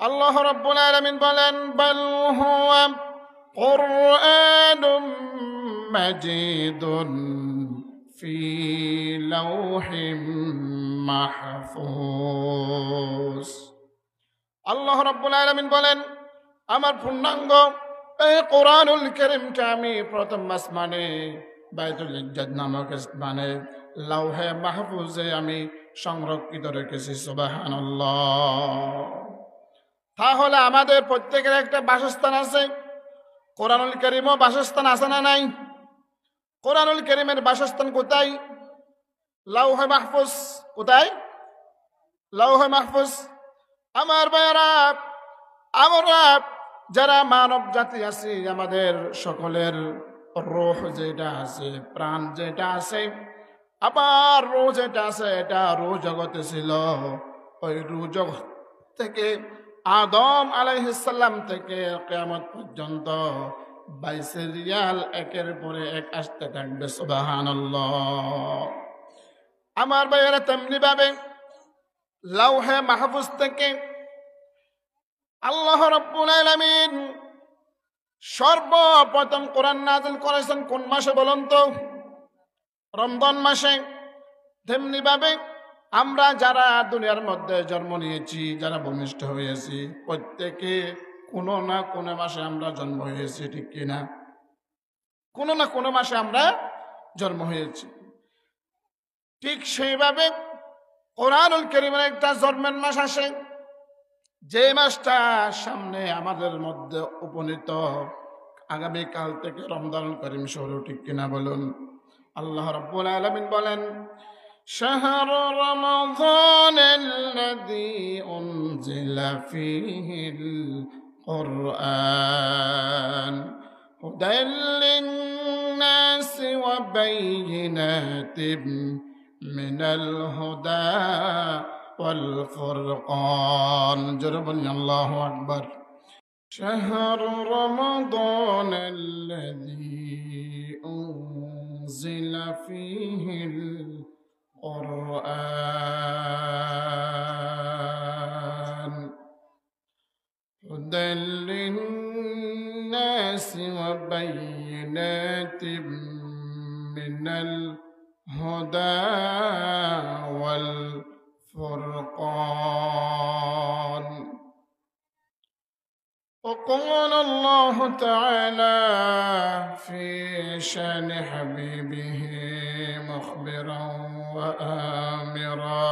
আল্লাহ রাব্বুল আলামিন বলেন, বাল হুয়া কুরআনুম মাজিদুন ফি লাওহিম মাহফুজ। আল্লাহ রাব্বুল আলামিন বলেন, আমার পূর্ণাঙ্গ এই কোরআনুল কারীমটা আমি প্রথম আসমানে বাইতুল ইজ্জত নামক স্থানে লাওহে মাহফুজে আমি সংরক্ষিত রেখেছি। সুবহানাল্লাহ। তাহলে আমাদের প্রত্যেকের একটা বাসস্থান আছে। কোরআনুল কারীমও বাসস্থান আছে না নাই? কোরআনুল কারীমের বাসস্থান কোথায়? লাওহে মাহফুজ। কোথায়? লাওহে মাহফুজ। আমার ভাইয়েরা, আমরা যারা মানব জাতি আছি, আমাদের সকলের রূহ যেটা আছে, প্রাণ যেটা আছে, আবার রূহ যেটা আছে, এটা রূহ জগতে ছিল। ওই রূহ জগৎ থেকে আদম আলাইহিস সালাম থেকে কিয়ামত পর্যন্ত 22 রিয়াল একের পরে এক আসতে থাকবে। সুবহানাল্লাহ। আমার ভাইয়েরা, তেমনি ভাবে লাওহে মাহফুজ থেকে আল্লাহ রাব্বুল আলামিন সর্বপ্রথম কোরআন নাযিল করেছেন কোন মাসে বলুন তো? রমজান মাসে। তেমনি ভাবে আমরা যারা দুনিয়ার মধ্যে জন্ম নিয়েছি, যারা ভূমিষ্ঠ হয়েছি, প্রত্যেকে কোনো না কোনো মাসে আমরা জন্ম হয়েছি, ঠিক কিনা? কোনো না কোনো মাসে আমরা জন্ম হয়েছি। ঠিক সেইভাবে কোরআনুল কারীমের একটা জন্মের মাস আসে, যে মাসটা সামনে আমাদের মধ্যে উপনীত। আগামীকাল থেকে রমজান করিম শুরু, ঠিক কিনা বলুন? আল্লাহ রাব্বুল আলামিন বলেন, শাহরু রমাদানাল্লাযী উনজিলা ফীহিল কুরআন হুদাল লিন-নাসি ওয়া বায়িনাতিন মিনাল হুদা ওয়াল ফুরকান। জোরে বলুন আল্লাহু আকবার। শাহরু রমাদানাল্লাযী উনজিলা ফীহিল কুরআন হুদাল লিন-নাসি ওয়া বায়িনাতিন মিনাল হুদা ওয়াল ফুরকান। وقال الله تعالى في شان حبيبه مخبرا وآمرا،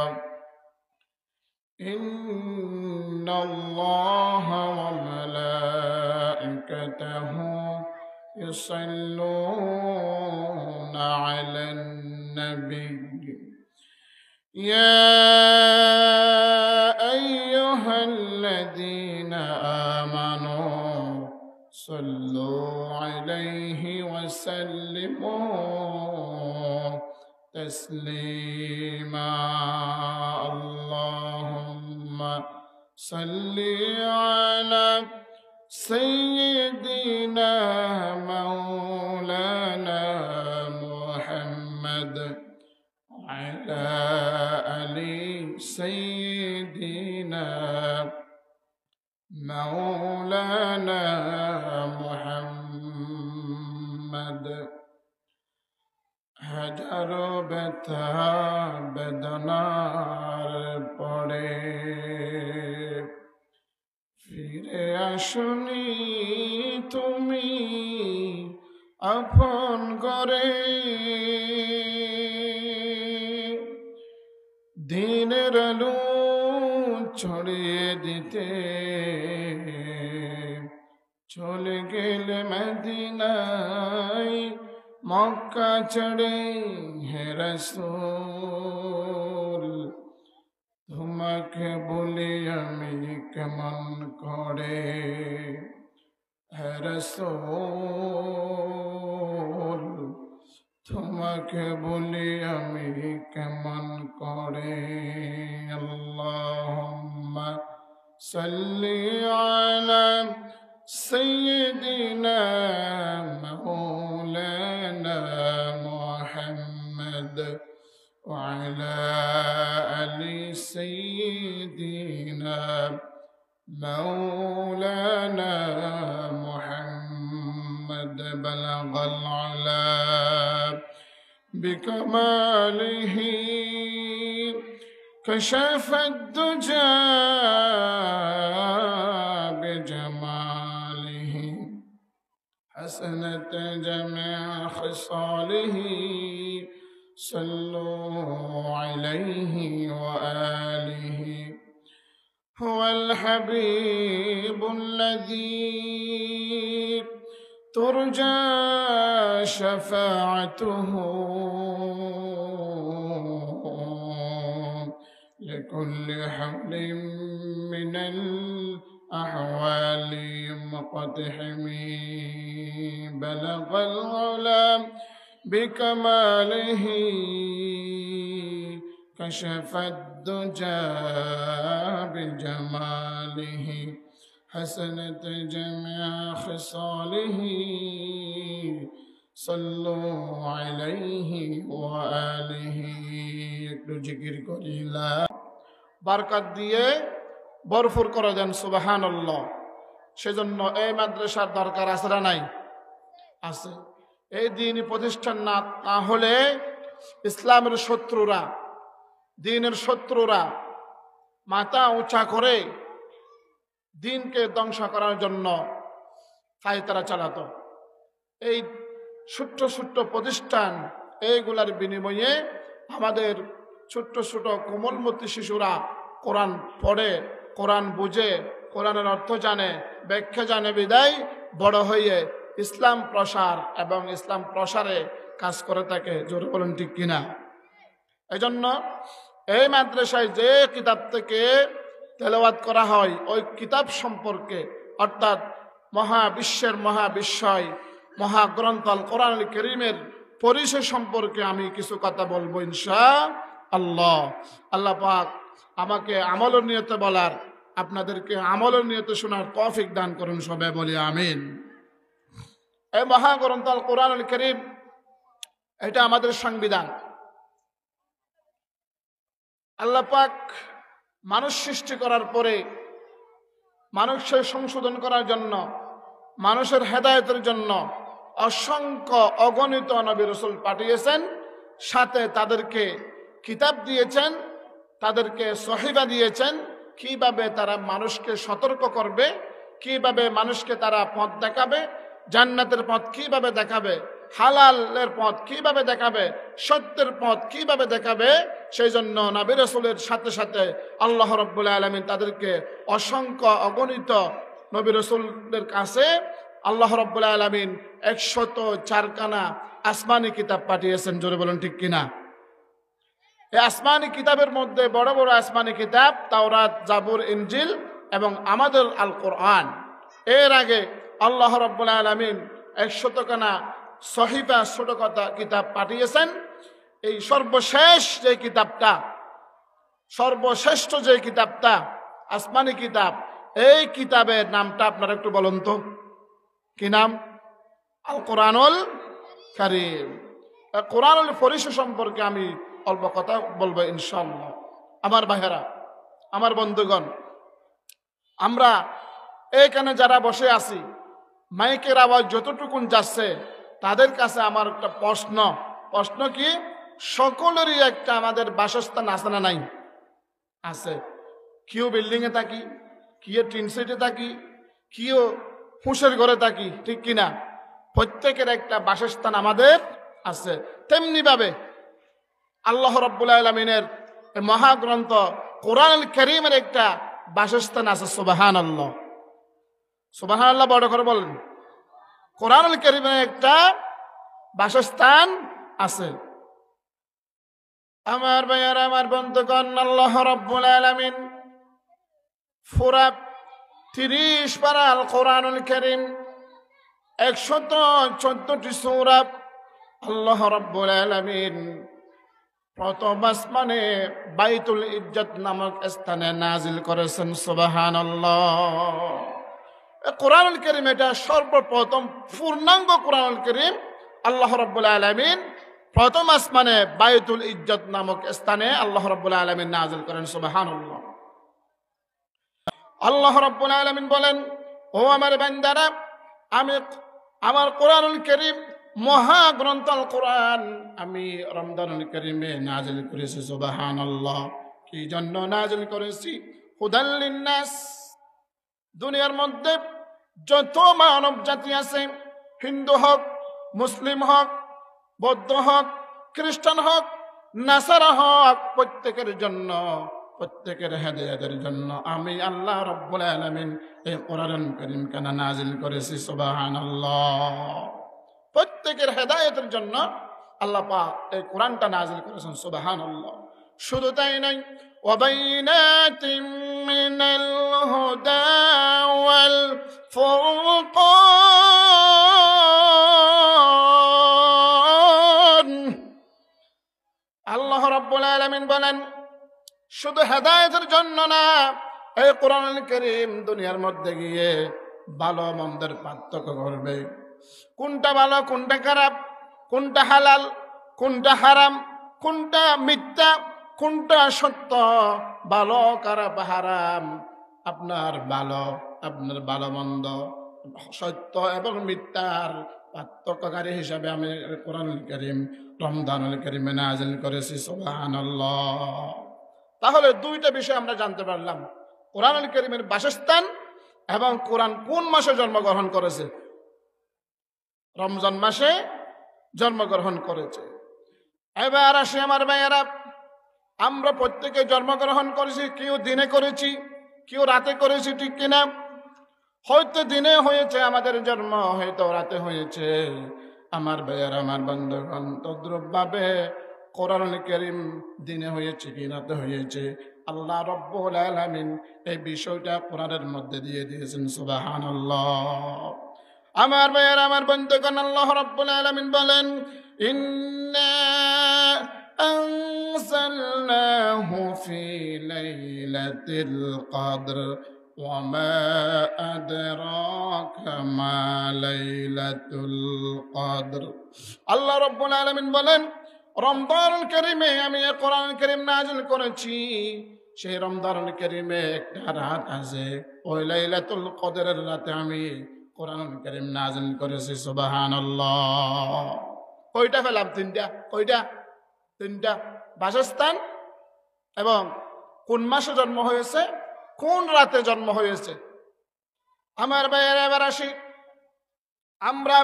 إن الله وملائكته يصلون على النبي يا أيها الذين آمنوا صلوا عليه وسلموا تسليما. اللهم صل على سيدنا مولانا محمد وعلى آل سيدنا مولانا محمد। হাজারো ব্যথা বেদনার পরে ফিরে আসনি তুমি আপন করে, দিনের আলো ছড়িয়ে দিতে চলে গেলে মদিনায় মক্কা ছেড়ে। হে রাসূল, তোমাকে বলি আমি কেমন করে। হে রাসূল, তোমাকে বলি আমি কেমন করে। আল্লাহুম্মা সাল্লি আলা সাইয়্যিদিনা মাওলানা মুহাম্মদ ওয়া আলা আলি সাইয়্যিদিনা مولانا محمد بلغ العلا بكماله كشف الدجى بجماله حسنت جميع خصاله صلوا عليه وآله هو الحبيب الذي ترجى شفاعته لكل حول من الأحوال مقتحم بلغ العلا بكماله كشف الدجى بجماله حسنت جميع خصاله صلوا عليه وآله একটু জিকির করিলা বরকত দিয়ে ভরপুর করে দেন সুবহানাল্লাহ। সেজন্য এই মাদ্রাসার দরকার আছে না নাই? আছে। এই দ্বীনি প্রতিষ্ঠান না হলে ইসলামের শত্রুরা, দ্বীনের শত্রুরা মাথা উঁচা করে দ্বীনকে ধ্বংস করার জন্য ফায়তারা চালাতো। এই ছোট্ট ছোট্ট প্রতিষ্ঠান এইগুলার বিনিময়ে আমাদের ছোট্ট ছোট কোমলমতি শিশুরা কোরআন পড়ে, কোরআন বুঝে, কোরআনের অর্থ জানে, ব্যাখ্যা জানে বিদায় বড় হয়ে ইসলাম প্রসার এবং ইসলাম প্রসারে কাজ করে থাকে। জোরে বলেন ঠিক কিনা? এজন্য এই মাদ্রাসায় যে কিতাব থেকে তেলাওয়াত করা হয় ওই কিতাব সম্পর্কে, অর্থাৎ মহাবিশ্বের মহাবিশ্বয় মহাগ্রন্থ আল কোরআনুল কারীমের পরিচয় সম্পর্কে আমি কিছু কথা বলবো ইনশাআল্লাহ। আল্লাহ পাক আমাকে আমলের নিয়তে বলার, আপনাদেরকে আমলের নিয়তে শোনার তৌফিক দান করুন, সবাই বলি আমিন। এই মহাগ্রন্থ আল কোরআনুল কারীম এটা আমাদের সংবিধান। আল্লাহ পাক মানুষ সৃষ্টি করার পরে মানুষের সংশোধন করার জন্য, মানুষের হেদায়েতের জন্য অসংখ্য অগণিত নবী রাসূল পাঠিয়েছেন, সাথে তাদেরকে কিতাব দিয়েছেন, তাদেরকে সহিফা দিয়েছেন, কিভাবে তারা মানুষকে সতর্ক করবে, কিভাবে মানুষকে তারা পথ দেখাবে, জান্নাতের পথ কিভাবে দেখাবে, হালালের পথ কিভাবে দেখাবে, সত্যের পথ কিভাবে দেখাবে। সেই জন্য নবী রাসূলের সাথে সাথে আল্লাহ রাব্বুল আলামিন তাদেরকে অসংখ্য অগণিত নবী রাসূলদের কাছে আল্লাহ রাব্বুল আলামিন 104 খানা আসমানি কিতাব পাঠিয়েছেন। জোরে বলেন ঠিক কিনা? এই আসমানি কিতাবের মধ্যে বড় বড় আসমানি কিতাব তাওরাত, জাবুর, ইনজিল এবং আমাদের আল কোরআন। এর আগে আল্লাহ রাব্বুল আলামিন 100 খানা সহিফা ছোট কথা কিতাব পাঠিয়েছেন। এই সর্বশেষ যে কিতাবটা, সর্বশ্রেষ্ঠ যে কিতাবটা আসমানি কিতাব, এই কিতাবের নামটা আপনারা একটু বলুন তো, কি নাম? আল কোরআনুল কারীম। কোরআনুল পরিচয় সম্পর্কে আমি অল্প কথা বলবো ইনশাআল্লাহ। আমার ভাইয়েরা, আমার বন্ধুগণ, আমরা এখানে যারা বসে আছি, মাইকের আওয়াজ যতটুকুন যাচ্ছে, তাদের কাছে আমার একটা প্রশ্ন কি, সকলেরই একটা আমাদের বাসস্থান আছে না নাই? আছে। কেউ বিল্ডিং এ থাকি, কেউ টিন সেটে থাকি, কেউ ফুঁসের ঘরে থাকি, ঠিক কিনা? প্রত্যেকের একটা বাসস্থান আমাদের আছে। তেমনি ভাবে আল্লাহ রাব্বুল আলামিনের মহাগ্রন্থ কোরআনুল কারীমের একটা বাসস্থান আছে। সুবহানাল্লাহ, সুবহানাল্লাহ বড় করে বলেন। কোরআনুল কারীমের একটা বাসস্থান আছে। আমার ভাইয়ারা, আমার বন্ধুগণ, আল্লাহ রাব্বুল আলামিন সূরা 30 পারা আল কোরআনুল কারীম 114টি সূরা আল্লাহ রাব্বুল আলামিন প্রথম আসমানে বাইতুল ইজ্জত নামক স্থানে নাজিল করেছেন। সুবহানাল্লাহ। কোরআনুল কারীম এটা সর্বপ্রথম পূর্ণাঙ্গ কোরআনুল কারীম আল্লাহ রাব্বুল আলামিন প্রথম আসমানে বাইতুল ইজ্জত নামক স্থানে আল্লাহ রাব্বুল আলামিন নাজিল করেন। সুবহানাল্লাহ। আল্লাহ রাব্বুল আলামিন বলেন, ও আমার বান্দারা, আমি আমার কোরআনুল কারীম, মহাগ্রন্থ আল কোরআন আমি রমজানুল কারীমে নাজিল করেছি। সুবহানাল্লাহ। কি জন্য নাজিল করেছি? হুদাল লিন্নাস, দুনিয়ার মধ্যে যত মানব জাতি আছে, হিন্দু হোক, মুসলিম হোক, বৌদ্ধ হোক, খ্রিস্টান হোক, নাসারা হোক, প্রত্যেকের জন্য, প্রত্যেকের হেদায়েতের জন্য আমি আল্লাহ রাব্বুল আলামিন এই কোরআনুল কারীম কেন নাজিল করেছি। সুবহানাল্লাহ। প্রত্যেকের হেদায়েতের জন্য আল্লাহ পাক এই কোরআনটা নাজিল করেছেন। সুবহানাল্লাহ। শুধু তাই নাই, ওয়াবাইনাতিম মিনাল হুদা ওয়াল ফুরকান। আল্লাহ রাব্বুল আলামিন বলেন, শুধু হেদায়েতের জন্য না, এই কোরআনুল কারীম দুনিয়ার মধ্যে গিয়ে ভালো মন্দের পার্থক্য করবে। কোনটা ভালো, কোনটা খারাপ, কোনটা হালাল, কোনটা হারাম, কোনটা মিথ্যা, কোনটা সত্য, ভালো খারাপ হারাম, আপনার ভালো মন্দ, সত্য এবং মিথ্যার পার্থক্যকারী হিসাবে আমি কোরআনুল কারীম রমজানুল কারীমে নাজিল করেছি। সুবহানাল্লাহ। তাহলে দুইটা বিষয় আমরা জানতে পারলাম, কোরআনুল কারীমের বাসস্থান এবং কোরআন কোন মাসে জন্মগ্রহণ করেছে। রমজান মাসে জন্মগ্রহণ করেছে। এবার আসে আমার ভাইয়েরা, আমরা প্রত্যেকে জন্মগ্রহণ করেছি, কেউ দিনে করেছি, কেউ রাতে করেছি, ঠিক কিনা? হয়তো দিনে হয়েছে আমাদের জন্ম, হয়তো রাতে হয়েছে। আমার ভাইয়েরা, আমার বন্ধুগণ, তদ্রূপ ভাবে কোরআনুল কারীম দিনে হয়েছে কি রাতে হয়েছে, আল্লাহ রাব্বুল আলামিন এই বিষয়টা কোরআনের মধ্যে দিয়ে দিয়েছেন। সুবহানাল্লাহ। আমার ভাইয়েরা, আমার বন্ধুগণ, আল্লাহ রাব্বুল আলামিন বলেন, ইন্না আনজালনাহু ফি লাইলাতিল কদর ওয়া মা আদরাকা মা লাইলাতুল কদর। আল্লাহ রাব্বুল আলামিন বলেন, রমজানুল কারীমে আমি কোরআনুল কারীম নাজিল করেছি। সেই রমজানুল কারীমে একটা রাত আছে, ওই লাইলাতুল কদরের রাতে আমি কোরআনুল কারীম নাজিল করেছি। সুবহানাল্লাহ। কয়টা পেলাম? তিনটা। কয়টা? তিনটা। বাসস্থান এবং কোন মাসে জন্ম হয়েছে, কোন রাতে জন্ম হয়েছে। আমার ভাইয়েরা, এবার আসি, আমরা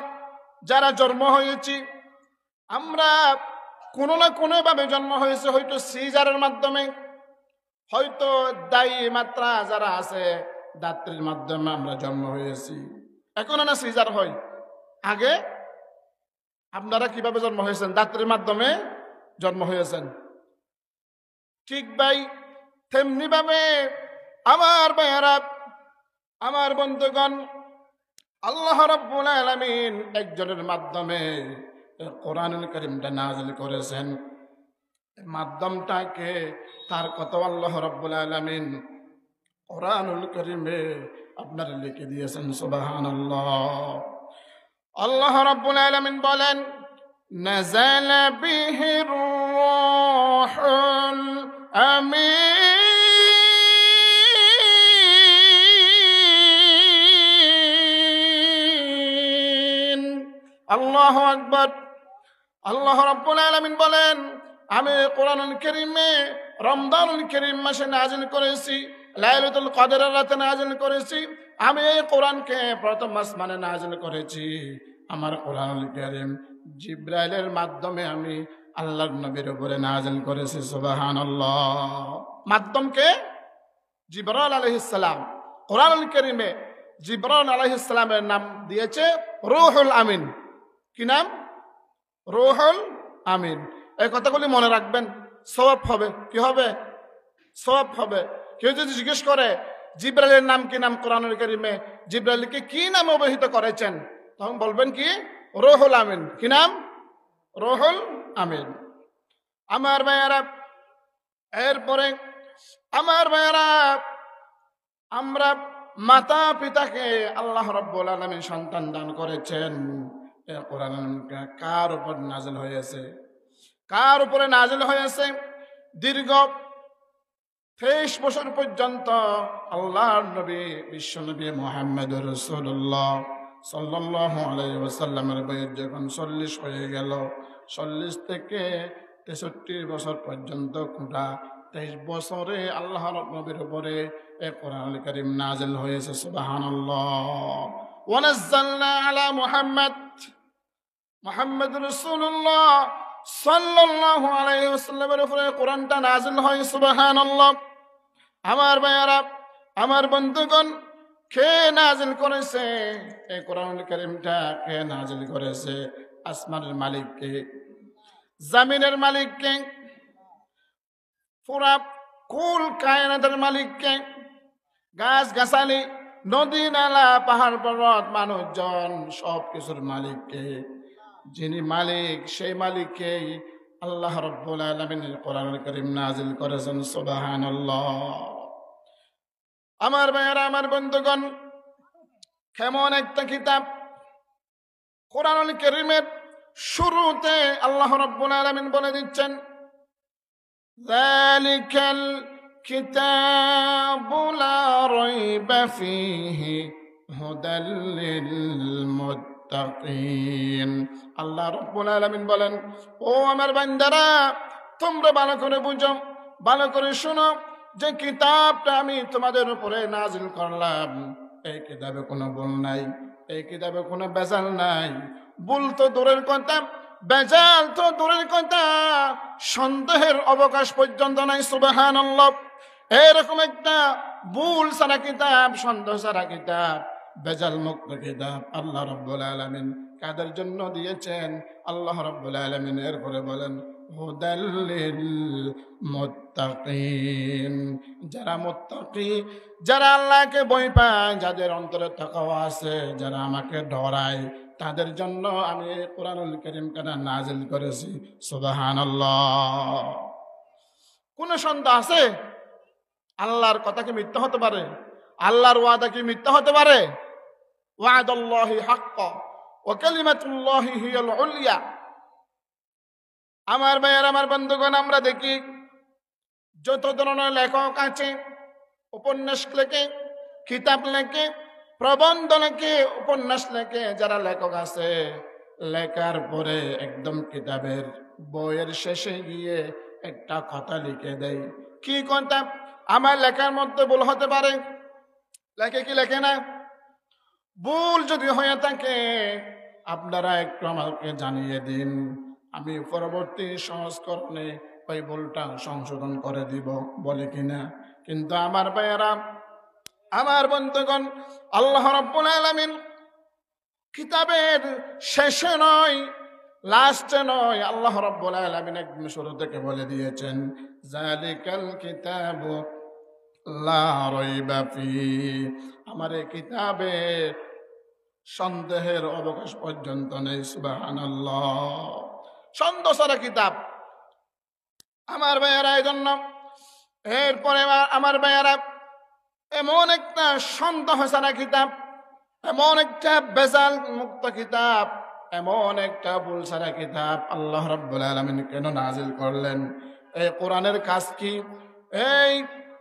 যারা জন্ম হয়েছি, আমরা কোনো না কোনো ভাবে জন্ম হয়েছে, হয়তো সিজারের মাধ্যমে, হয়তো দায়ী মাত্রা যারা আছে দাত্রীর মাধ্যমে আমরা জন্ম হয়েছি। এখন না সিজার হয়, আগে আপনারা কিভাবে জন্ম হয়েছেন? দাত্রীর মাধ্যমে জন্ম হয়েছেন। ঠিক ভাই তেমনি ভাবে আমার ভাইয়েরা, আমার বন্ধুগণ, আল্লাহ রাব্বুল আলামিন একজনের মাধ্যমে কোরআনুল কারীমটা নাজিল করেছেন। মাধ্যমটাকে তার কত আল্লাহ রাব্বুল আলামিন কোরআনুল কারীমে আপনারা লিখে দিয়েছেন। সুবহানাল্লাহ। আল্লাহ রাব্বুল আলামিন বলেন, নাযালা বিহির রূহুল আমিন। আল্লাহু আকবার। আল্লাহ রাব্বুল আলামিন বলেন, আমি কোরআনুল কারীমে রমজানুল কারীম মাসে নাজিল করেছি, লাইলাতুল কদরের রাতে নাজিল করেছি। আমি এই কোরআনকে প্রথম আসমানে নাজিল করেছি। আমার কোরআনুল কারীম জিবরাইলের মাধ্যমে আমি আল্লাহর নবীর উপরে নাজিল করেছি। সুবহানাল্লাহ। মাধ্যমকে জিবরাইল আলাইহিস সালাম। কোরআনুল কারীমে জিবরাইল আলাইহিস সালামের নাম দিয়েছে রূহুল আমিন। কি নাম? রূহুল আমিন। এই কথাগুলি মনে রাখবেন, সওয়াব হবে। কি হবে? সওয়াব হবে। কেউ যদি জিজ্ঞেস করে জিবরাইলের নাম কি নাম কোরআনুল কারীমে, জিবরাইলকে কি নামে অভিহিত করেছেন, তখন বলবেন কি? রূহুল আমিন। কি নাম? রূহুল আমিন। আমার ভাইয়েরা, এরপরে আমার ভাইয়েরা, আমরা মাতা পিতাকে আল্লাহ রাব্বুল আলামিন সন্তান দান করেছেন। এই কোরআন কার উপর নাযিল হয়েছে? কার উপরে নাযিল হয়েছে? দীর্ঘ 23 বছর পর্যন্ত আল্লাহর নবী বিশ্ব নবী মুহাম্মদুর রাসূলুল্লাহ সাল্লাল্লাহু আলাইহি ওয়াসাল্লামের বয়স যখন 40 হয়ে গেল, 40 থেকে 63 বছর পর্যন্ত পুরা 23 বছরে আল্লাহর নবীর উপরে এই কোরআনুল কারীম নাযিল হয়েছে। সুবহানাল্লাহ। ওয়া নাযালনা আলা মুহাম্মদুর রাসূলুল্লাহ সাল্লাল্লাহু আলাইহি ওয়াসাল্লামের উপরে কোরআনটা নাযিল হয়। সুবহানাল্লাহ। আমার ভাইয়ারা, আমার বন্ধুগণ, কে নাযিল করেছে এই কোরআনুল কারীমটা? কে নাযিল করেছে? আসমানের মালিক কে? জমিনের মালিক কে? পুরা কুল কায়নাতের মালিক কে? গাছ গাছালি, নদী নালা, পাহাড় পর্বত, মানুষজন, সব কিছুর মালিক কে? যিনি মালিক, সেই মালিককেই আল্লাহ রাব্বুল আলামিন কোরআনুল কারীম নাযিল করেছেন। সুবহানাল্লাহ। আমার ভাইয়েরা, আমার বন্ধুগণ, কেমন একটা কিতাব! কোরআনুল কারীমের শুরুতে আল্লাহ রাব্বুল আলামিন বলে দিচ্ছেন, যালিকাল কিতাবু লা রাইবা ফীহি হুদাল লিল মুত্তাকিন। আল্লাহ রাব্বুল আলামিন বলেন, ও আমার বান্দারা, তোমরা ভালো করে বুঝো, ভালো করে শোনো, যে কিতাবটা আমি তোমাদের উপরে নাযিল করলাম, এই কিতাবে কোনো ভুল নাই, এই কিতাবে কোনো বেজাল নাই। ভুল তো দূরের কথা, বেজাল তো দূরের কথা, সন্দেহের অবকাশ পর্যন্ত নাই। সুবহানাল্লাহ। এরকম একটা ভুল ছাড়া কিতাব, সন্দেহ ছাড়া কিতাব, বেজাল মুক্ত কিতাব আল্লাহ রাব্বুল আলামিন কাদের জন্য দিয়েছেন? আল্লাহ রাব্বুল আলামিন এরপরে বলেন, হুদাল লিল মুত্তাকিন। যারা মুত্তাকি, যারা আল্লাহকে ভয় পায়, যাদের অন্তরে তাকওয়া আছে, যারা আমাকে ডরায়, তাদের জন্য আমি কোরআনুল কারীমটা নাযিল করেছি। সুবহানাল্লাহ। কোন সন্দেহ আছে? আল্লাহর কথা কি মিথ্যা হতে পারে? আল্লাহর ওয়াদা কি মিথ্যা হতে পারে? ওয়াদাল্লাহি হাক্কা ওয়া কালিমাতুল্লাহি হিয়াল উলিয়া। আমার ভাইয়ের, আমার বন্ধুগণ, আমরা দেখি যত ধরনের লেখক আছে, উপন্যাস লেখে, কিতাব লেখে, প্রবন্ধ লেখে, উপন্যাস লেখে, যারা লেখক আছে, লেখার পরে একদম কিতাবের বইয়ের শেষে গিয়ে একটা কথা লিখে দেয়। কি কথা? আমার লেখার মধ্যে ভুল হতে পারে, লেখে কি লেখে না? ভুল যদি হয়ে থাকে আপনারা একটু আমাকে জানিয়ে দিন, আমি পরবর্তী সংস্করণে ওই ভুলটা সংশোধন করে দিব, বলে কিনা? কিন্তু আমার ভাইয়েরা, আমার বন্ধুগণ, আল্লাহ রাব্বুল আলামিন কিতাবের শেষে নয়, লাস্টে নয়, আল্লাহ রাব্বুল আলামিন একদম শুরু থেকে বলে দিয়েছেন, যালিকাল কিতাবু লা রাইবা ফীহি। আমার এই কিতাবে সন্দেহের অবকাশ পর্যন্ত নেই। সুবহানাল্লাহ। সন্দেহ ছাড়া কিতাব। আমার ভাইয়েরা, এই জন্য এরপরে আমার ভাইয়েরা, এমন একটা সন্দেহ ছাড়া কিতাব, এমন একটা বেজাল মুক্ত কিতাব, এমন একটা ভুল ছাড়া কিতাব আল্লাহ রাব্বুল আলামিন কেন নাযিল করলেন? এই কোরআনের কাজ কি? এই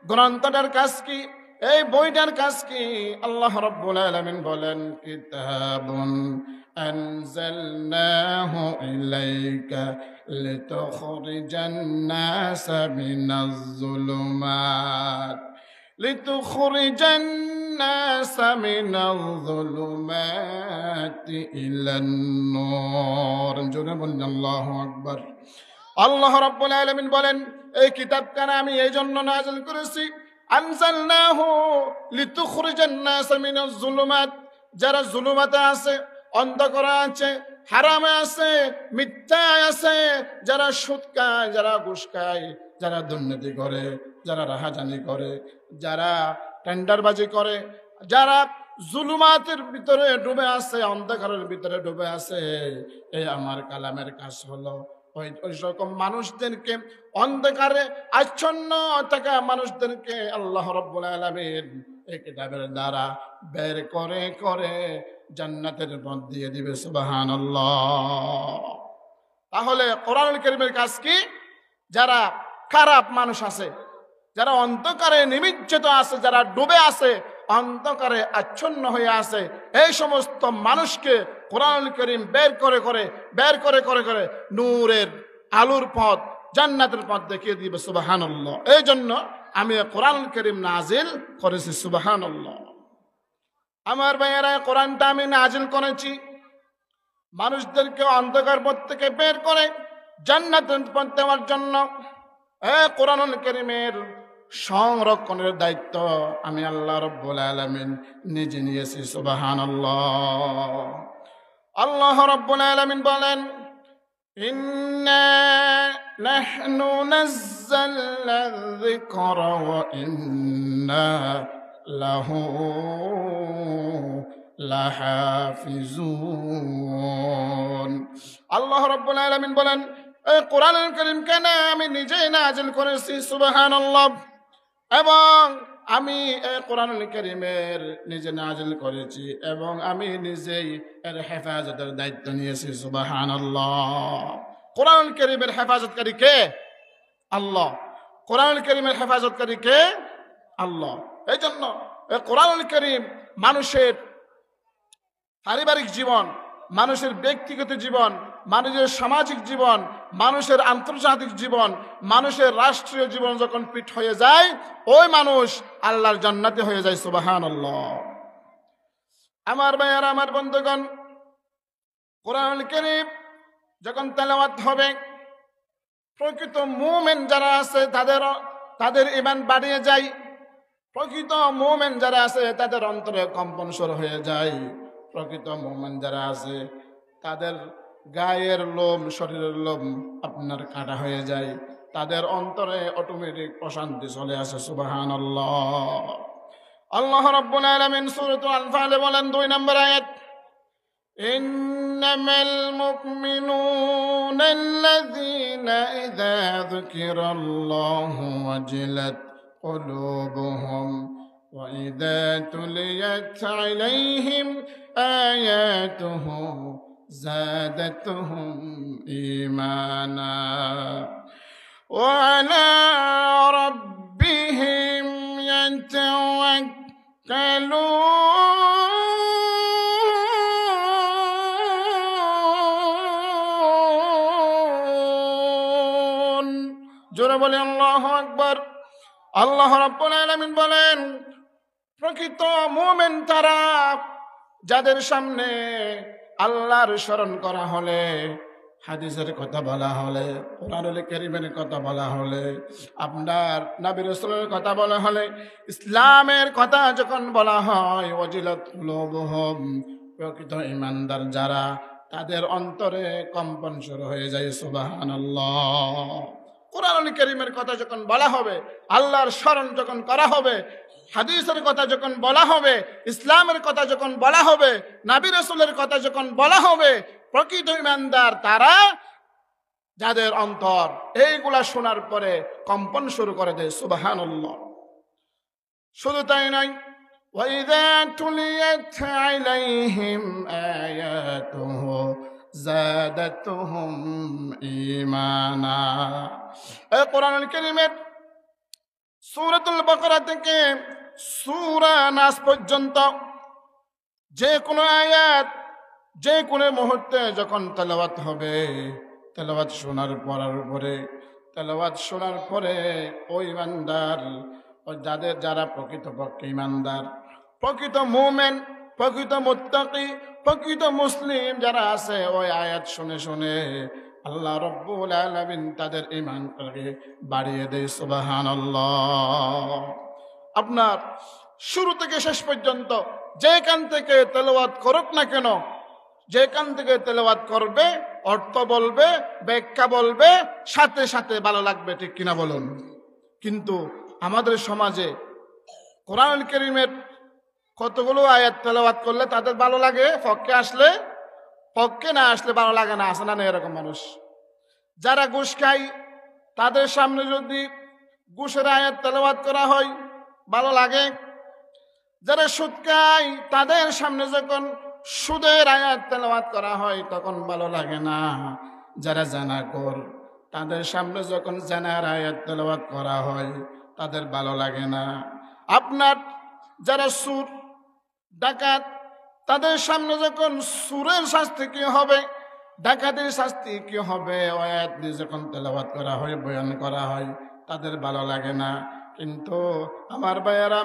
গ্রন্থটার কাজ কি? এই বইটার কাজ কি? আল্লাহ রাব্বুল আলামিন বলেন, কিতাবুন আনজালনাহু ইলাইকা লিতুখরিজান নাসা মিনাজ যুলুমাত লিতুখরিজান নাসা মিনাজ যুলুমাতি ইলান নূর। জোরে বলুন আল্লাহু আকবার। আল্লাহ রাব্বুল আলামিন বলেন, এই কিতাবখানা আমি এই জন্য নাযিল করেছি, আনজালনাহু লিতুখরিজান নাসা মিনাজ যুলুমাত, যারা জুলুমাতে আছে, অন্ধকারে আছে, হারামে আছে, মিথ্যায় আছে, যারা সুদ খায়, যারা ঘুষ খায়, যারা দুর্নীতি করে, যারা রাহাজানি করে, যারা টেন্ডারবাজি করে, যারা জুলুমাতের ভিতরে ডুবে আছে, অন্ধকারের ভিতরে ডুবে আছে, এই আমার কালামের কাজ হলো ওই রকম মানুষদেরকে, অন্ধকারে আচ্ছন্ন থাকা মানুষদেরকে আল্লাহ রাব্বুল আলামিন এই কিতাবের দ্বারা বের করে করে জান্নাতের পথ দিয়ে দিবে। সুবহানাল্লাহ। তাহলে কোরআনুল কারীমের কাজ কি? যারা খারাপ মানুষ আছে, যারা অন্ধকারে নিমজ্জিত আছে, যারা ডুবে আছে, অন্ধকারে আচ্ছন্ন হয়ে আছে, এই সমস্ত মানুষকে কোরআনুল কারীম বের করে নূরের আলোর পথ, জান্নাতের পথ দেখিয়ে দিবে। সুবহানাল্লাহ। এই জন্য আমি কোরআনুল কারীম নাজিল করেছি। সুবহানাল্লাহ। আমার ভাইয়েরা, কোরআনটা আমি নাজিল করেছি মানুষদেরকে অন্ধকার পথ থেকে বের করে জান্নাতের পথ দেওয়ার জন্য। কোরআনুল কারীমের সংরক্ষণের দায়িত্ব আমি আল্লাহ রাব্বুল আলামিন নিজে নিয়েছি। সুবহানাল্লাহ। আল্লাহ রাব্বুল আলামিন বলেন, ইন্না নাহনু নাযালনা যিকরা ওয়া ইন্না লাহু লাহাফিজুন। আল্লাহ রাব্বুল আলামিন বলেন, এই কোরআনুল কারীম কেন আমি নিজেই নাজিল করেছি। সুবহানাল্লাহ। এবং আমি এই কোরআনুল কারীমের নিজে নাজিল করেছি এবং আমি নিজেই এর হেফাজতের দায়িত্ব নিয়েছি। সুবহানাল্লাহ। কোরআনুল কারীমের হেফাজতকারী কে? আল্লাহ। কোরআনুল কারীমের হেফাজতকারী কে? আল্লাহ। এই জন্য এই কোরআনুল কারীম মানুষের পারিবারিক জীবন, মানুষের ব্যক্তিগত জীবন, মানুষের সামাজিক জীবন, মানুষের আন্তর্জাতিক জীবন, মানুষের রাষ্ট্রীয় জীবন যখন পিঠ হয়ে যায়, ওই মানুষ আল্লাহর জান্নাতে হয়ে যায়। সুবহানাল্লাহ। আমার ভাইয়ারা, আমার বন্ধুগণ, কোরআনুল কারীম যখন তেলাওয়াত হবে, প্রকৃত মুমিন যারা আছে তাদের ঈমান বাড়িয়ে যায়। প্রকৃত মুমিন যারা আছে তাদের অন্তরে কম্পন শুরু হয়ে যায়। প্রকৃত মুমিন যারা আছে তাদের গায়ের লোম, শরীরের লোম আপনার কাটা হয়ে যায়, তাদের অন্তরে অটোমেটিক প্রশান্তি চলে আসে। সুবহানাল্লাহ। আল্লাহ রাব্বুল আলামিন সূরাতুল আনফালে বলেন 2 নম্বর আয়াত, ইন্নামাল মুমিনুনা আল্লাযীনা ইযা যুকিরাল্লাহু ওয়াজিলাত কুলুবুহুম ওয়া ইযা তুলিয়াত আলাইহিম আয়াতুহু زادتهم إيمانا وعلى ربهم يتوكلون। জোরে বলে আল্লাহু আকবার। আল্লাহ রাব্বুল আলামিন বলেন, প্রকৃত মুমিন তারা যাদের সামনে আল্লাহর স্মরণ করা হলে, হাদিসের কথা বলা হলে, কোরআনুল কারীমের কথা বলা হলে, আপনার নবী রাসূলের কথা বলা হলে, ইসলামের কথা যখন বলা হয়, ওয়াজিলাত কুলুবুহুম, প্রকৃত ঈমানদার যারা, তাদের অন্তরে কম্পন শুরু হয়ে যায়। সুবহানাল্লাহ। কোরআনুল কারীমের কথা যখন বলা হবে, আল্লাহর স্মরণ যখন করা হবে, হাদিসের কথা যখন বলা হবে, ইসলামের কথা যখন বলা হবে, নবী রাসূলের কথা যখন বলা হবে, প্রকৃত ঈমানদার তারা যাদের অন্তর এইগুলা শোনার পরে কম্পন শুরু করে দেয়। সুবহানাল্লাহ। শুধু তাই নয়, ওয়াইযা তুলিয়াত আলাইহিম আয়াতুহু যাদাতুহুম ঈমানা। এই কোরআনুল কারীমের সূরাতুল বাকারা থেকে সূরা নাস পর্যন্ত যে কোনো আয়াত যে কোনো মুহূর্তে যখন তেলাওয়াত হবে, তেলাওয়াত শোনার পরে ওই ঈমানদার, যারা প্রকৃতপক্ষে ঈমানদার, প্রকৃত মুমিন, প্রকৃত মুত্তাকি, প্রকৃত মুসলিম যারা আছে, ওই আয়াত শুনে শুনে আল্লাহ রাব্বুল আলামিন তাদের ঈমানকে বাড়িয়ে দেয়। সুবহানাল্লাহ। আপনার শুরু থেকে শেষ পর্যন্ত যেখান থেকে তেলাওয়াত করুক না কেন, যেখান থেকে তেলাওয়াত করবে, অর্থ বলবে, ব্যাখ্যা বলবে, সাথে সাথে ভালো লাগবে, ঠিক কিনা বলুন? কিন্তু আমাদের সমাজে কোরআনুল কারীমের কতগুলো আয়াত তেলাওয়াত করলে তাদের ভালো লাগে, পক্ষে না আসলে ভালো লাগে না। আসে না এরকম মানুষ? যারা ঘুষ খায় তাদের সামনে যদি ঘুষের আয়াত তেলাওয়াত করা হয় ভালো লাগে। যারা সুদ খায় তাদের সামনে যখন সুদের আয়াত তেলাওয়াত করা হয় তখন ভালো লাগে না। যারা জানাকর তাদের সামনে যখন জানার আয়াত তেলাওয়াত করা হয় তাদের ভালো লাগে না। আপনার যারা সুর ডাকাত, তাদের সামনে যখন সুরের শাস্তি কি হবে, ডাকাতের শাস্তি কি হবে, আয়াত যখন তেলাওয়াত করা হয়, বয়ান করা হয়, তাদের ভালো লাগে না। কিন্তু আমার ভাইয়েরা,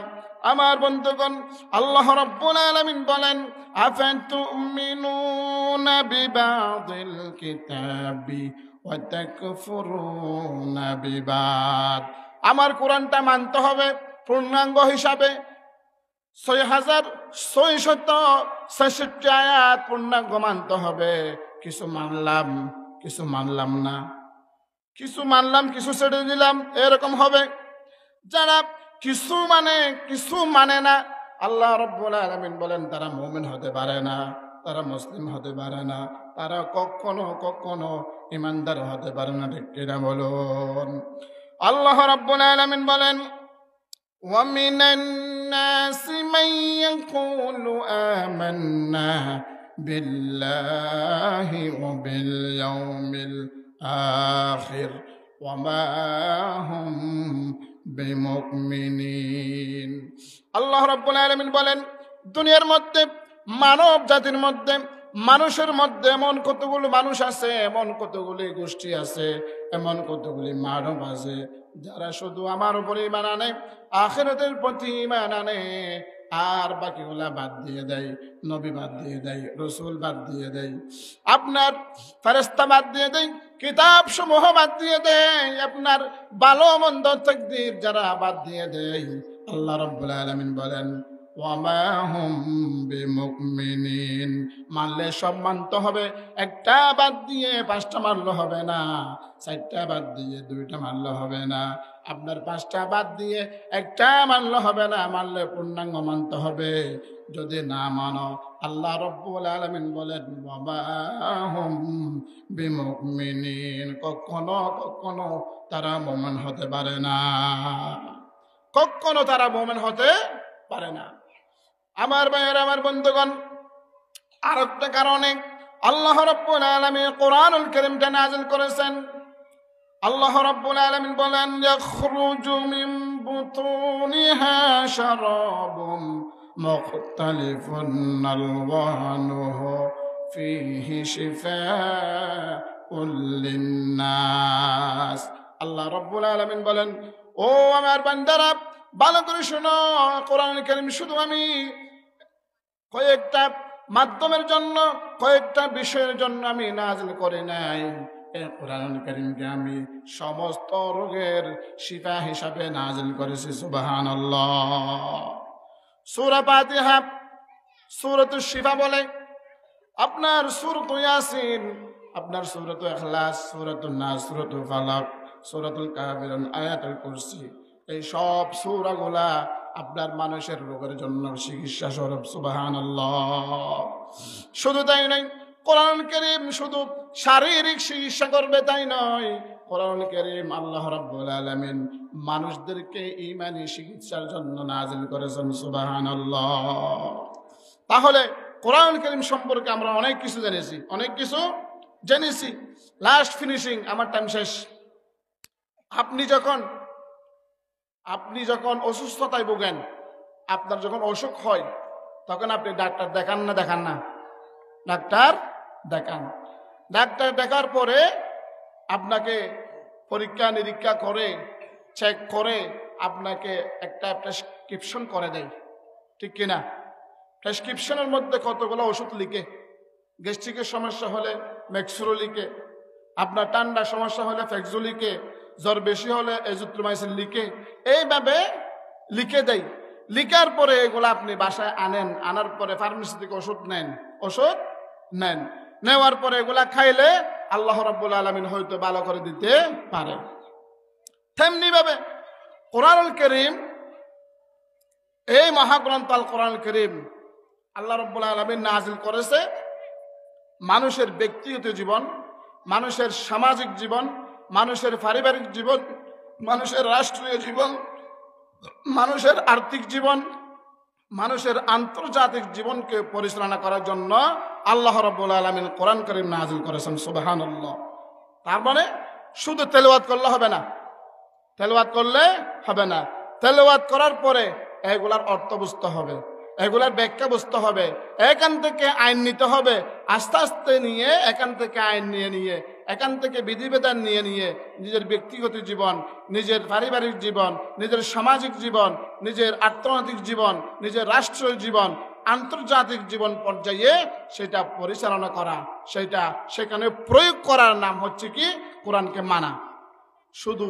আমার বন্ধুগণ, আল্লাহ রাব্বুল আলামিন বলেন, আফাতুমিনুনা বিবাদিল কিতাবি ওয়া তাকফুরুনা বিবাদ। আমার কোরআনটা মানতে হবে পূর্ণাঙ্গ হিসাবে। ৬৬৬৬ আয়াত পূর্ণাঙ্গ মানতে হবে। কিছু মানলাম, কিছু মানলাম না, কিছু মানলাম, কিছু ছেড়ে দিলাম, এরকম হবে। যারা কিছু মানে কিছু মানে না, আল্লাহ রাব্বুল আলামিন বলেন তারা মুমিন হতে পারে না, তারা মুসলিম হতে পারে না, তারা কখনো কখনো ইমানদার হতে পারে না। ঠিক কিনা বলুন? আল্লাহ রাব্বুল আলামিন বলেন, وَمِنَ النَّاسِ مَن يَقُولُ آمَنَّا بِاللَّهِ وَبِالْيَوْمِ الْآخِرِ وَمَا هُمْ بِمُؤْمِنِينَ। আল্লাহ রাব্বুল আলামিন বলেন, দুনিয়ার মধ্যে, মানব জাতির মধ্যে, মানুষের মধ্যে এমন কতগুলো মানুষ আছে, এমন কতগুলি গোষ্ঠী আছে, এমন কতগুলি মানব আছে যারা শুধু আমার উপরে ঈমান আনে, আখিরাতের প্রতি ঈমান আনে, আর বাকিগুলা বাদ দিয়ে দেয়। নবী বাদ দিয়ে দেয়, রসুল বাদ দিয়ে দেয়, আপনার ফেরেশতা বাদ দিয়ে দেয়, কিতাব সমূহ বাদ দিয়ে দেয়, আপনার ভালো মন্দ তাকদীর যারা বাদ দিয়ে দেয়। আল্লাহ রাব্বুল আলামিন বলেন, ওয়ামা হুম বিমুমিনিন। মানলে সব মানতে হবে, একটা বাদ দিয়ে 5টা মানলে হবে না, 4টা বাদ দিয়ে 2টা মানলে হবে না, আপনার 5টা বাদ দিয়ে একটা মানলে হবে না, মানলে পূর্ণাঙ্গ মানতে হবে। যদি না মানো, আল্লাহ রাব্বুল আলামিন বলেন, ওয়ামা হুম বিমুমিনিন, কখনো কখনো তারা মুমিন হতে পারে না, কখনো তারা মুমিন হতে পারে না। আমার ভাইয়েরা, আমার বন্ধুগণ, আর একটা কারণে আল্লাহ রাব্বুল আলামিন কোরআনুল কারীমটা নাযিল করেছেন। আল্লাহ রাব্বুল আলামিন বলেন, ইয়াখরুজু মিন বুতুনিহা শারাবুম মুখতালিফুন আলওয়ানুহু ফীহি শিফাউল লিন্নাস। আল্লাহ রাব্বুল আলামিন বলেন, ও আমার বান্দারা, ভালো করে শোনো, কোরআনুল কারীম শুধু আমি কয়েকটা মাধ্যমের জন্য, কয়েকটা বিষয়ের জন্য আমি নাযিল করি নাই। এই কোরআনুল কারীমকে আমি সমস্ত রোগের শিফা হিসাবে নাযিল করেছি। সুবহানাল্লাহ। সূরা ফাতিহা সূরাতুশ শিফা বলে, আপনার সূরাতুল ইয়াসিন, আপনার সূরাতুল ইখলাস, সূরাতুন নাস, সূরাতুল ফালাক, সূরাতুল কাফিরুন, আয়াতুল কুরসি, এই সব সূরাগুলা আপনার মানুষের রোগের জন্য চিকিৎসা স্বরূপ। সুবহানাল্লাহ। শুধু তাই নয়, কোরআনুল কারীম শুধু শারীরিক চিকিৎসা করবে তাই নয়, কোরআনুল কারীম আল্লাহ রাব্বুল আলামিন মানুষদেরকে ঈমানি চিকিৎসার জন্য নাযিল করেছেন। সুবহানাল্লাহ। তাহলে কোরআনুল কারীম সম্পর্কে আমরা অনেক কিছু জেনেছি, অনেক কিছু জেনেছি। লাস্ট ফিনিশিং, আমার টাইম শেষ। আপনি যখন অসুস্থতায় ভোগেন, আপনার যখন অসুখ হয়, তখন আপনি ডাক্তার দেখান না? দেখান না? ডাক্তার দেখান। ডাক্তার দেখার পরে আপনাকে পরীক্ষা নিরীক্ষা করে, চেক করে, আপনাকে একটা প্রেসক্রিপশন করে দেয়। ঠিক কিনা? প্রেসক্রিপশনের মধ্যে কতগুলো ওষুধ লিখে, গ্যাস্ট্রিকের সমস্যা হলে ম্যাক্সুরো লিখে, আপনার ঠান্ডা সমস্যা হলে ফেক্সো লিখে, জ্বর বেশি হলে এজিথ্রোমাইসিন লিখে, এইভাবে লিখে দেয়। লিখার পরে এগুলো আপনি বাসায় আনেন, আনার পরে ফার্মেসি থেকে ওষুধ নেন, নেওয়ার পরে এগুলা খাইলে আল্লাহ রাব্বুল আলামিন হয়তো ভালো করে দিতে পারে। তেমনি ভাবে কোরআনুল কারীম, এই মহাগ্রন্থ আল কোরআনুল কারীম আল্লাহ রাব্বুল আলামিন নাযিল করেছে মানুষের ব্যক্তিগত জীবন, মানুষের সামাজিক জীবন, মানুষের পারিবারিক জীবন, মানুষের রাষ্ট্রীয় জীবন, মানুষের আর্থিক জীবন, মানুষের আন্তর্জাতিক জীবনকে পরিচালনা করার জন্য আল্লাহ রাব্বুল আলামিন কোরআন কারীম নাযিল করেছেন। সুবহানাল্লাহ। তার মানে শুধু তেলাওয়াত করলে হবে না, তেলাওয়াত করলে হবে না। তেলাওয়াত করার পরে এগুলার অর্থ বুঝতে হবে, এগুলার ব্যাখ্যা বুঝতে হবে, এখান থেকে আইন নিতে হবে। আস্তে আস্তে নিয়ে এখান থেকে আইন নিয়ে এখান থেকে বিধিবিধান নিয়ে নিজের ব্যক্তিগত জীবন, নিজের পারিবারিক জীবন, নিজের সামাজিক জীবন, নিজের অর্থনৈতিক জীবন, নিজের রাষ্ট্রীয় জীবন, আন্তর্জাতিক জীবন পর্যায়ে সেটা পরিচালনা করা, সেটা সেখানে প্রয়োগ করার নাম হচ্ছে কি কোরআনকে মানা। শুধু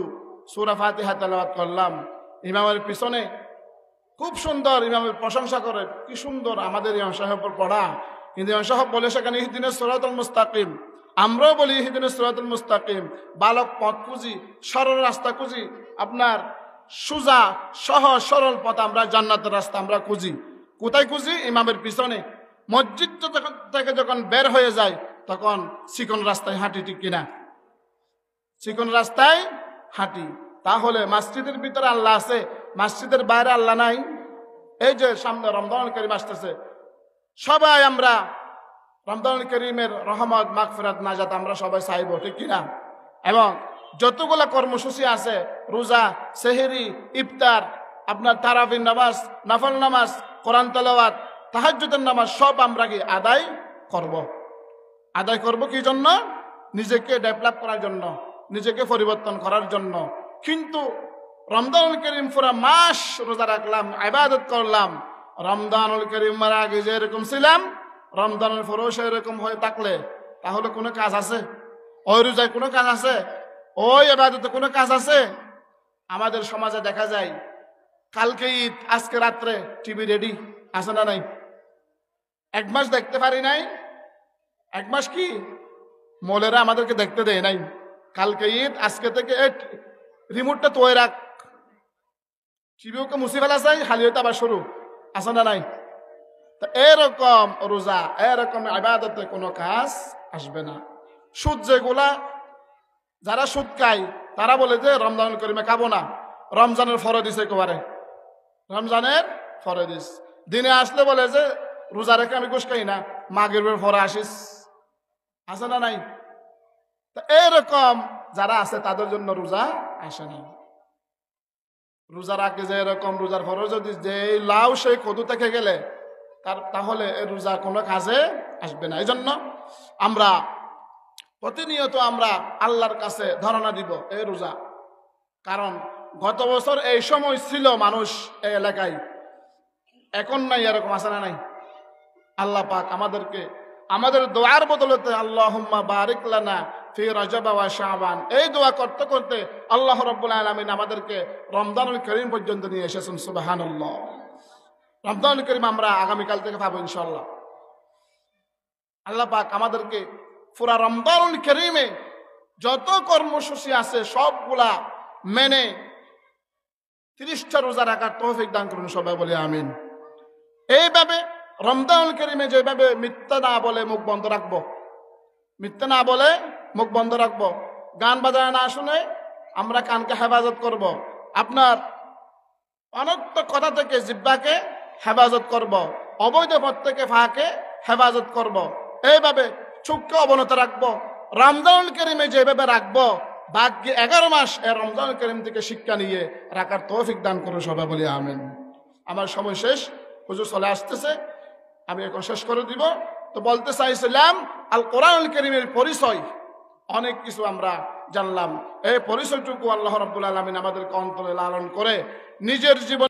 সূরা ফাতিহা তেলাওয়াত করলাম, ইমামের পিছনে খুব সুন্দর ইমামের প্রশংসা করে, কি সুন্দর আমাদের ইমাম সাহেবের পড়া, কিন্তু ইমাম সাহেব বলে সেখানে ইহদিনাস সিরাতাল মুস্তাকিম, আমরাও বলি ইহদিনাস সিরাতাল মুস্তাকিম, বালক পথ খুঁজি, সরল রাস্তা খুঁজি, আপনার সোজা সহজ সরল পথ, আমরা জান্নাতের রাস্তা আমরা খুঁজি। কোথায় খুঁজি? ইমামের পিছনে। মসজিদ থেকে যখন বের হয়ে যায় তখন চিকন রাস্তায় হাঁটি, ঠিক কিনা? চিকন রাস্তায় হাঁটি। তাহলে মসজিদের ভিতরে আল্লাহ আছে, মসজিদের বাইরে আল্লাহ নাই? এই যে সামনে রমজানুল কারীম আসতেছে, সবাই আমরা রমজানুল কারীমের রহমত, মাগফিরাত, নাজাত আমরা সবাই চাইব, ঠিক কিনা? এবং যতগুলা কর্মসূচি আছে, রোজা, সেহরি, ইফতার, আপনার তারাবির নামাজ, নফল নামাজ, কোরআন তেলাওয়াত, তাহাজ্জুদের নামাজ, সব আমরা কি আদায় করব। আদায় করব কি জন্য? নিজেকে ডেভেলপ করার জন্য, নিজেকে পরিবর্তন করার জন্য। কিন্তু রমজানুল কারীম পুরা মাস রোজা রাখলাম, ইবাদত করলাম, রমজানুল কারীমের আগে যে এরকম ছিলাম, রমজানের পরেও এরকম হয়ে থাকলে তাহলে কোনো কাজ আছে? ওই রোজায় কোনো কাজ আছে? ওই ইবাদতে কোনো কাজ আছে? আমাদের সমাজে দেখা যায় কালকে ঈদ, আজকে রাত্রে টিভি রেডি আছে না নাই? এক মাস দেখতে পারি নাই, এক মাস কি মলেরা আমাদেরকে দেখতে দেয় নাই। কালকে ঈদ, আজকে থেকে রিমোটটা তোয়ে রাখ, টিভিওকে মুছে ফেলা চাই, খালি হইতে আবার শুরু আছে না নাই? তো এরকম রোজা, এরকম ইবাদতে কোনো কাজ আসবে না। সুদ যেগুলা, যারা সুদ খায় তারা বলে যে রমজানুল কারীমে খাবো না, রমজানের ফরজ দিছে, একেবারে রমজানের ফরজ দিনে আসলে বলে যে রোজা রেখে আমি ঘুষ খাই না, মাগরিবের পরে আসিস, আছে না নাই? তো এরকম যারা আছে তাদের জন্য রোজা আসে না। রোজা রাখে যে এরকম, রোজার ফরজ যদি যে লাউ সেই কদু থেকে গেলে তাহলে রোজা কোনো কাজে আসবে না। এই জন্য আমরা প্রতিনিয়ত আমরা আল্লাহর কাছে ধারণা দিব এই রোজা। কারণ গত বছর এই সময় ছিল মানুষ এই এলাকায়, এখন নাই, এরকম আছে না নাই? আল্লাহ পাক আমাদেরকে আমাদের দোয়ার বদলতে আল্লাহুম্মা বারিক লানা ফি রজব ওয়া শাবান, এই দোয়া করতে করতে আল্লাহ রাব্বুল আলামিন আমাদেরকে রমজানুল কারীম পর্যন্ত নিয়ে এসেছেন। সুবহানাল্লাহ। রমজানুল কারীম আমরা আগামীকাল থেকে পাবো ইনশাআল্লাহ। আল্লাহ পাক আমাদেরকে পুরা রমজানুল কারীমে যত কর্মসূচি আছে সবগুলা মেনে 30টা রোজা রাখার তৌফিক দান করুন, সবাই বলে আমিন। এইভাবে রমজানুল কারীমে যেভাবে মিথ্যা না বলে মুখ বন্ধ রাখবো, মিথ্যা না বলে মুখ বন্ধ রাখবো, গান বাজানা না শুনে আমরা কানকে হেফাজত করব, আপনার অনর্থক কথা থেকে জিহ্বাকে হেফাজত করব, অবৈধ পথ থেকে ফাঁকে হেফাজত করব, এইভাবে চোখকে অবনত রাখবো। রমজানুল কারীমে যেভাবে রাখবো, বাকি 11 মাস এই রমজানুল কারীম থেকে শিক্ষা নিয়ে রাখার তৌফিক দান করুন, সবাই বলি আমিন। আমার সময় শেষ, হুজুর চলে আসতেছে, আমি এখন শেষ করে দিব। তো বলতে চাইছিলাম আল কোরআনুল কারীমের পরিচয় অনেক কিছু আমরা জানলাম। এই পরিচয়টুকু আল্লাহ রাব্বুল আলামিন আমাদেরকে অন্তরে লালন করে নিজের জীবন